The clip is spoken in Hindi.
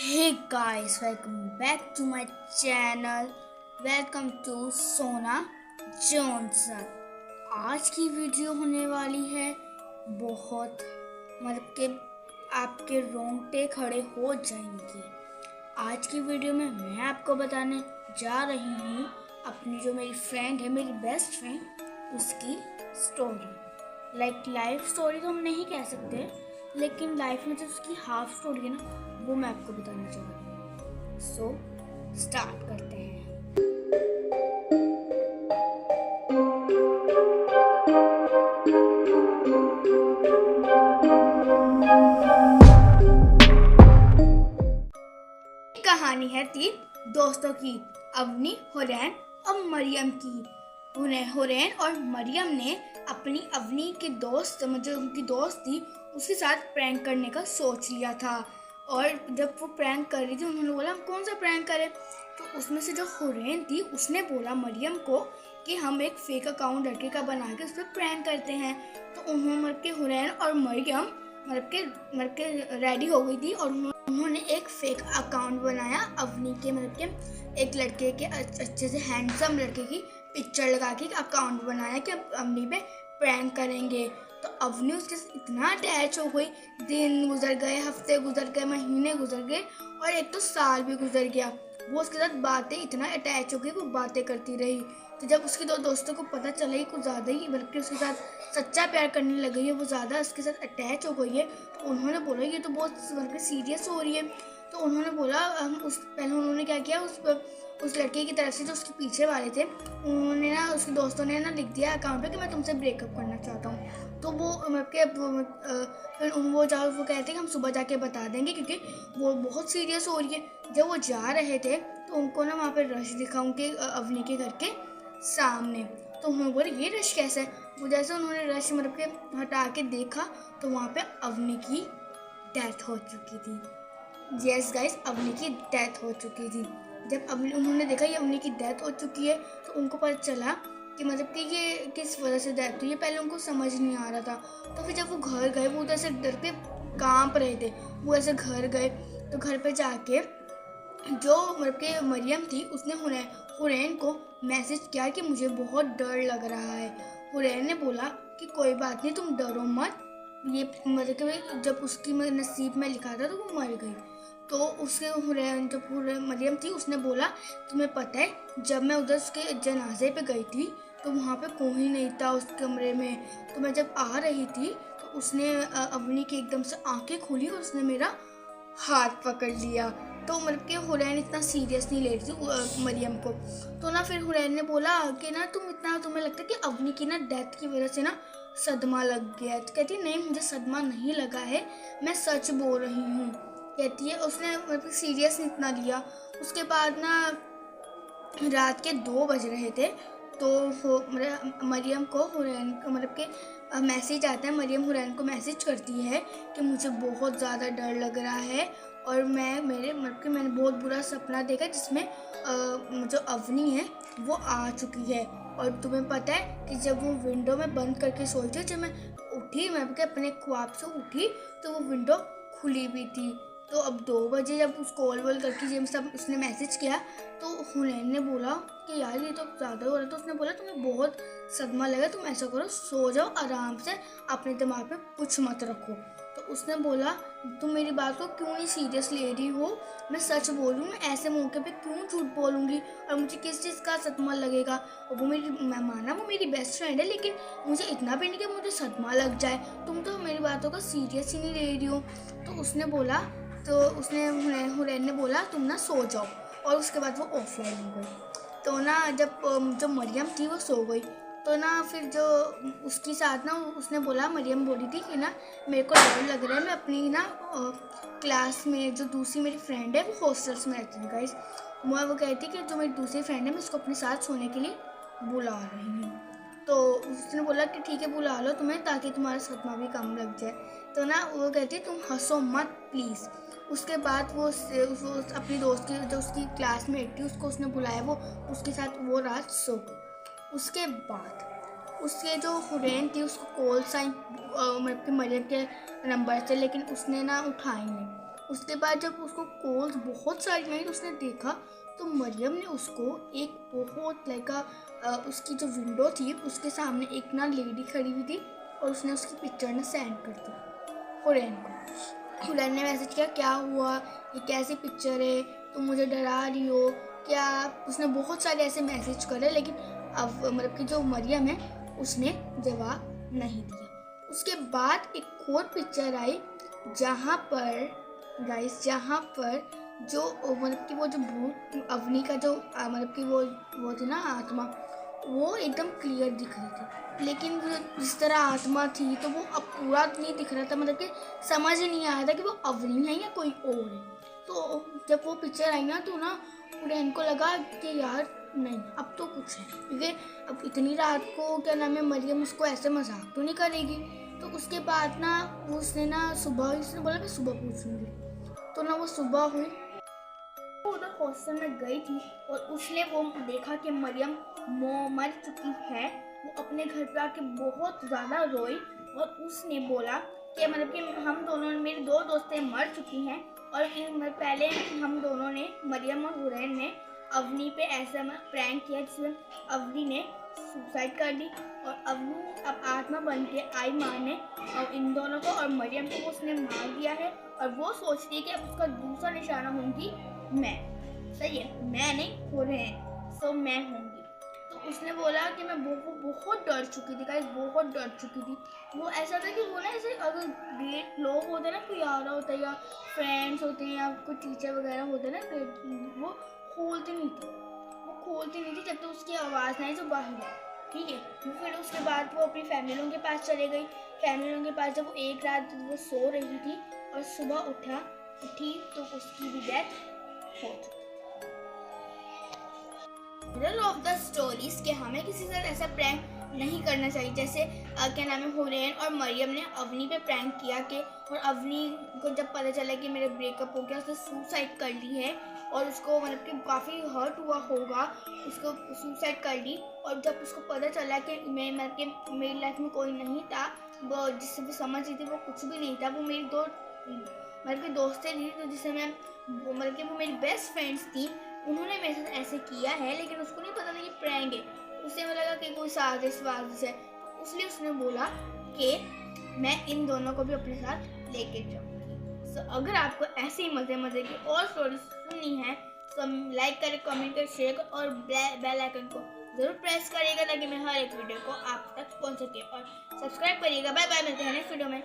Hey guys, welcome back to my channel. Welcome to सोना जॉनसन। आज की वीडियो होने वाली है बहुत मतलब के आपके रोंगटे खड़े हो जाएंगे। आज की वीडियो में मैं आपको बताने जा रही हूँ अपनी जो मेरी फ्रेंड है, मेरी बेस्ट फ्रेंड, उसकी स्टोरी। लाइफ स्टोरी तो हम नहीं कह सकते, लेकिन लाइफ में जो उसकी हाफ स्टोरी है ना, वो मैं आपको बताना चाह रही हूँ। सो स्टार्ट करते हैं। कहानी है 3 दोस्तों की, अवनी, हुरैन और मरियम की। हुरैन और मरियम ने अपनी अवनी के दोस्त, जो उनकी दोस्त थी, उसके साथ प्रैंक करने का सोच लिया था। और जब वो प्रैंक कर रही थी, उन्होंने बोला हम कौन सा प्रैंक करें। तो उसमें से जो हुरैन थी, उसने बोला मरियम को कि हम एक फेक अकाउंट लड़के का बना के उस पर प्रैंक करते हैं। तो उन्होंने हुरैन और मरियम रेडी हो गई थी और उन्होंने एक फेक अकाउंट बनाया अवनी के एक लड़के के, अच्छे से हैंडसम लड़के की पिक्चर लगा के अकाउंट बनाया कि अब अवनी पे प्रैंक करेंगे। तो अवनी उसके इतना अटैच हो गई, दिन गुजर गए, हफ्ते गुजर गए, महीने गुजर गए और एक तो साल भी गुजर गया। वो उसके साथ बातें इतना अटैच हो गई, वो बातें करती रही। तो जब उसके 2 दोस्तों को पता चला कि कुछ ज़्यादा ही, बल्कि उसके साथ सच्चा प्यार करने लग गई है, वो ज़्यादा उसके साथ अटैच हो गई है, तो उन्होंने बोला ये तो बहुत बल्कि सीरियस हो रही है। तो उन्होंने बोला पहले उन्होंने क्या किया, उस लड़के की तरफ से जो उसके पीछे वाले थे, उन्होंने ना, उसके दोस्तों ने ना लिख दिया अकाउंट पे कि मैं तुमसे ब्रेकअप करना चाहता हूँ। तो वो फिर वो कहते कि हम सुबह जाके बता देंगे, क्योंकि वो बहुत सीरियस हो रही है। जब वो जा रहे थे तो उनको ना वहाँ पे रश दिखा उनके अवनी के घर के सामने। तो उन्होंने बोला ये रश कैसा है। वो जैसे उन्होंने रश के हटा के देखा तो वहाँ पे अवनी की डेथ हो चुकी थी। यस गाइस, अवनी की डेथ हो चुकी थी। जब उन्होंने देखा ये अवनी की डेथ हो चुकी है, तो उनको पता चला कि कि ये किस वजह से डेथ हुई है। पहले उनको समझ नहीं आ रहा था। तो फिर जब वो घर गए, वो उधर से डर के कांप रहे थे। वो ऐसे घर गए तो घर पे जाके जो मरियम थी, उसने हुरैन को मैसेज किया कि मुझे बहुत डर लग रहा है। हुरैन ने बोला कि कोई बात नहीं, तुम डरो मत। ये जब उसकी नसीब में लिखा था तो वो मर गई। तो उसके हुरैन, जब मरियम थी, उसने बोला तुम्हें पता है, जब मैं उधर उसके जनाजे पे गई थी तो वहाँ पे कोई नहीं था उस कमरे में। तो मैं जब आ रही थी तो उसने अवनी की एकदम से आंखें खोली और उसने मेरा हाथ पकड़ लिया। तो हुरैन इतना सीरियस नहीं ले रही थी मरियम को। तो ना फिर हुरैन ने बोला कि ना तुम्हें लगता है कि अवनी की ना डेथ की वजह से ना सदमा लग गया है। तो कहती है नहीं, मुझे सदमा नहीं लगा है, मैं सच बोल रही हूँ। कहती है उसने सीरियस नहीं इतना लिया। उसके बाद ना रात के 2 बज रहे थे, तो मरियम को हुरैन के मैसेज आता है। मरियम हुरैन को मैसेज करती है कि मुझे बहुत ज़्यादा डर लग रहा है और मैंने बहुत बुरा सपना देखा जिसमें जो अवनी है वो आ चुकी है। और तुम्हें पता है कि जब वो विंडो में बंद करके सोई थी, जब मैं उठी, मैं अपने ख्वाब से उठी तो वो विंडो खुली भी थी। तो अब 2 बजे जब उस कॉल वॉल करके जब सब उसने मैसेज किया, तो हुरैन ने बोला कि यार ये तो ज़्यादा हो रहा है। तो उसने बोला तुम्हें बहुत सदमा लगा, तुम ऐसा करो, सो जाओ आराम से, अपने दिमाग पे कुछ मत रखो। तो उसने बोला तुम मेरी बात को क्यों नहीं सीरियस ले रही हो, मैं सच बोलूँ, मैं ऐसे मौके पे क्यों झूठ बोलूँगी और मुझे किस चीज़ का सदमा लगेगा। और वो मैं माना वो मेरी बेस्ट फ्रेंड है, लेकिन मुझे इतना भी नहीं कि मुझे सदमा लग जाए। तुम तो मेरी बातों का सीरियस ही नहीं ले रही हो। तो उसने बोला, तो उसने हुरैन ने बोला तुम ना सो जाओ। और उसके बाद वो ऑफलाइन हो गई। तो ना जब जो मरियम थी वो सो गई, तो ना फिर जो उसके साथ ना उसने बोला, मरियम बोली थी कि ना मेरे को डर लग रहा है, मैं अपनी ना क्लास में जो दूसरी मेरी फ्रेंड है, वो हॉस्टल्स में रहती है गाइस, वो कहती कि जो मेरी दूसरी फ्रेंड है मैं उसको अपने साथ सोने के लिए बुला रही हूँ। तो उसने बोला कि ठीक है बुला लो तुम्हें, ताकि तुम्हारा सदमा भी कम लग जाए। तो ना वो कहती तुम हंसो मत प्लीज़। उसके बाद वो अपनी दोस्त की, जो उसकी क्लासमेट थी, उसको उसने बुलाया, वो उसके साथ वो रात सो गई। उसके बाद उसके जो हुरैन थी, उसको कॉल्स आई मरियम के नंबर से, लेकिन उसने ना उठाई नहीं। उसके बाद जब उसको कॉल्स बहुत सारी आई तो उसने देखा तो मरियम ने उसको एक बहुत उसकी जो विंडो थी उसके सामने एक ना लेडी खड़ी हुई थी और उसने उसकी पिक्चर ना सेंड कर दी हुरैन को। हुरैन ने मैसेज किया, क्या हुआ, ये कैसी पिक्चर है, तुम मुझे डरा रही हो क्या। उसने बहुत सारे ऐसे मैसेज करे, लेकिन अब मतलब कि जो मरियम है उसने जवाब नहीं दिया। उसके बाद एक और पिक्चर आई जहाँ पर जो मतलब कि वो जो भूत अवनी का जो मतलब कि वो थी ना आत्मा, वो एकदम क्लियर दिख रही थी। लेकिन जिस तरह आत्मा थी तो वो अब पूरा नहीं दिख रहा था, मतलब कि समझ ही नहीं आ रहा था कि वो अवनी है या कोई और है। तो जब वो पिक्चर आई ना तो ना हुरैन को लगा कि यार नहीं अब तो कुछ है, क्योंकि अब इतनी रात को क्या नाम है मरियम उसको ऐसे मजाक तो नहीं करेगी। तो उसके बाद ना उसने बोला मैं सुबह पूछूंगी। तो ना वो सुबह हुई, वो उधर हॉस्टल में गई थी और उसने वो देखा कि मरियम मर चुकी है। वो अपने घर पे आके बहुत ज़्यादा रोई और उसने बोला कि मतलब कि हम दोनों, मेरी दो दोस्तें मर चुकी हैं और पहले हम दोनों ने, मरियम और हुरैन ने अवनी पे ऐसा प्रैंक किया जिसमें अवनी ने सुसाइड कर ली और अवनी अब आत्मा बन के आई मारने और इन दोनों को और मरियम को उसने मार दिया है। और वो सोचती है कि अब उसका दूसरा निशाना होंगी मैं, सही है, मैं नहीं हुरैन, सो मैं होंगी। तो उसने बोला कि मैं बहुत डर चुकी थी गाइस, बहुत डर चुकी थी। वो ऐसा था कि वो ना ऐसे अगर ग्रेट लोग होते ना, कोई आ रहा होता है या फ्रेंड्स होते हैं या कोई टीचर वगैरह होते ना, वो खोलती नहीं थी जब तक उसकी आवाज़ नहीं जो बाहर है, ठीक है। फिर उसके बाद वो अपनी फैमिली लोगों के पास चले गई। फैमिली लोगों के पास जब वो एक रात वो सो रही थी और सुबह उठी तो उसकी भी डेथ हो चुकी। मोरल ऑफ द स्टोरीज कि हमें किसी के साथ ऐसा प्रैंक नहीं करना चाहिए। जैसे क्या नाम है हुरैन और मरियम ने अवनी पे प्रैंक किया कि, और अवनी को जब पता चला कि मेरे ब्रेकअप हो गया, उसने सुसाइड कर ली है और उसको मतलब कि काफ़ी हर्ट हुआ होगा, उसको सुसाइड कर ली। और जब उसको पता चला कि मेरी लाइफ में कोई नहीं था वो जिससे भी समझ रही थी, वो कुछ भी नहीं था, वो मेरी दो मतलब कि दोस्तें थी तो जिससे मैं मतलब कि वो मेरी बेस्ट फ्रेंड्स थी, उन्होंने मेरे साथ ऐसे किया है, लेकिन उसको नहीं पता था कि प्रैंक है। उसे लगा कि कोई साजिश है, तो इसलिए उसने बोला कि मैं इन दोनों को भी अपने साथ लेके जाऊंगी। सो अगर आपको ऐसे ही मज़े की और स्टोरीज सुननी है तो लाइक करें, कमेंट करें, शेयर करें और बेल आइकन को जरूर प्रेस करिएगा ताकि मैं हर एक वीडियो को आप तक पहुंच सके। और सब्सक्राइब करिएगा। बाय बाय, मिलते हैं नेक्स्ट वीडियो में।